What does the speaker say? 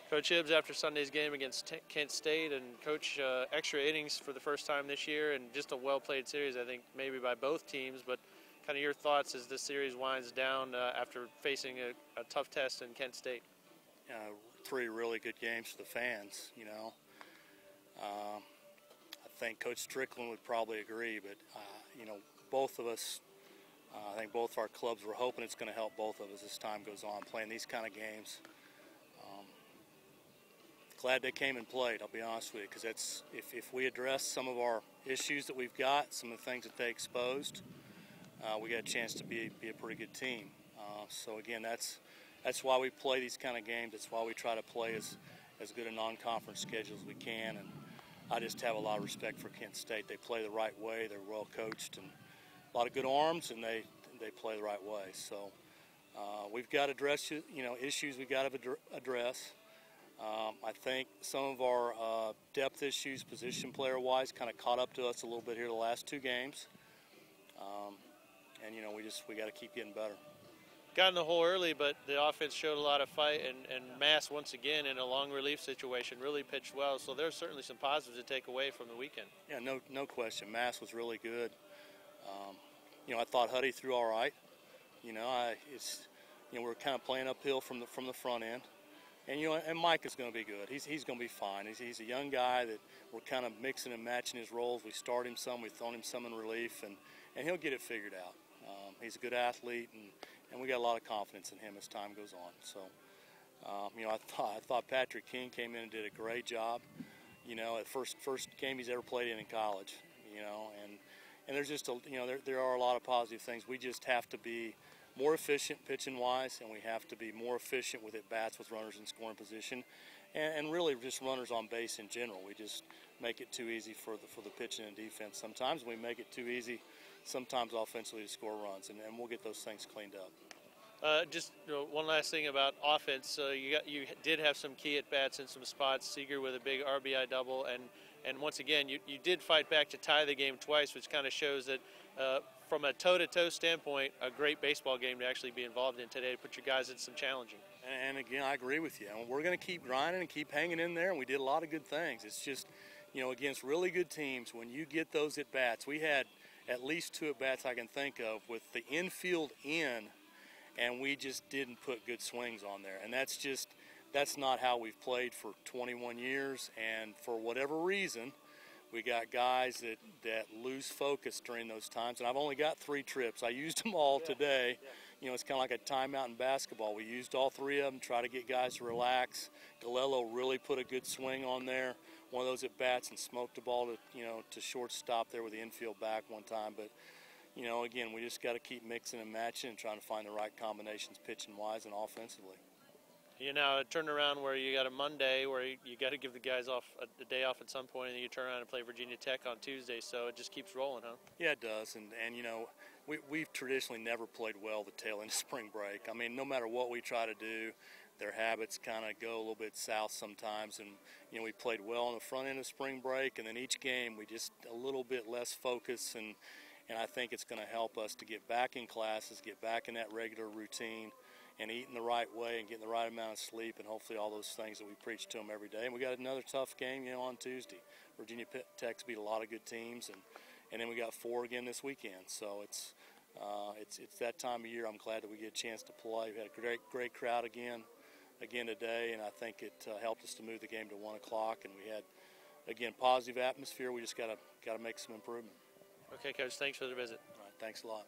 Coach Hibbs, after Sunday's game against Kent State, and Coach, extra innings for the first time this year, and just a well-played series, I think, maybe by both teams, but kind of your thoughts as this series winds down after facing a tough test in Kent State. Three really good games for the fans, you know. I think Coach Strickland would probably agree, but, you know, both of us, I think both our clubs were hoping it's going to help both of us as time goes on, playing these kind of games. Glad they came and played, I'll be honest with you, because that's if we address some of our issues that we've got, some of the things that they exposed, we got a chance to be a pretty good team. So again, that's why we play these kind of games. That's why we try to play as good a non-conference schedule as we can. And I just have a lot of respect for Kent State. They play the right way. They're well coached and a lot of good arms, and they play the right way. So we've got to address, you know, issues we've got to address. I think some of our depth issues, position player-wise, kind of caught up to us a little bit here the last two games. And, you know, we got to keep getting better. Got in the hole early, but the offense showed a lot of fight, and Mass, once again, in a long relief situation, really pitched well. So there's certainly some positives to take away from the weekend. Yeah, no question. Mass was really good. You know, I thought Huddy threw all right. You know, we're kind of playing uphill from the front end. And, you know, and Mike is going to be good. He's going to be fine. He's a young guy that we're kind of mixing and matching his roles. We start him some, we've thrown him some in relief, and he'll get it figured out. He's a good athlete, and we got a lot of confidence in him as time goes on. So, you know, I thought Patrick King came in and did a great job. You know, at first game he's ever played in college. You know, and there's just there are a lot of positive things. We just have to be more efficient pitching wise, and we have to be more efficient with at bats with runners in scoring position, and really just runners on base in general. We just make it too easy for the pitching and defense. Sometimes we make it too easy, sometimes offensively, to score runs, and we'll get those things cleaned up. Just one last thing about offense. You did have some key at bats in some spots. Seager with a big RBI double, and once again you did fight back to tie the game twice, which kind of shows that from a toe-to-toe standpoint, a great baseball game to actually be involved in today to put your guys in some challenging. And again, I agree with you. And we're going to keep grinding and keep hanging in there, and we did a lot of good things. It's just, you know, against really good teams, when you get those at bats, we had at least two at bats I can think of with the infield in, and we just didn't put good swings on there. And that's not how we've played for 21 years, and for whatever reason, we got guys that lose focus during those times. And I've only got 3 trips. I used them all today. Yeah. You know, it's kind of like a timeout in basketball. We used all 3 of them, try to get guys to relax. Galello really put a good swing on there. One of those at bats and smoked the ball to shortstop there with the infield back one time. But, you know, again, we just got to keep mixing and matching and trying to find the right combinations pitching-wise and offensively. You know, it turned around where you got a Monday where you got to give the guys off a day off at some point, and then you turn around and play Virginia Tech on Tuesday, so it just keeps rolling, huh? Yeah, it does, and you know, we've traditionally never played well the tail end of spring break. I mean, no matter what we try to do, their habits kind of go a little bit south sometimes, and, you know, we played well on the front end of spring break, and then each game we just a little bit less focus, and I think it's going to help us to get back in classes, get back in that regular routine, and eating the right way and getting the right amount of sleep, and hopefully all those things that we preach to them every day. And we got another tough game, you know, on Tuesday. Virginia Tech's beat a lot of good teams, and then we got 4 again this weekend. So it's that time of year. I'm glad that we get a chance to play. We had a great crowd again today, and I think it helped us to move the game to 1 o'clock. And we had, again, positive atmosphere. We just got to make some improvement. Okay, Coach. Thanks for the visit. All right. Thanks a lot.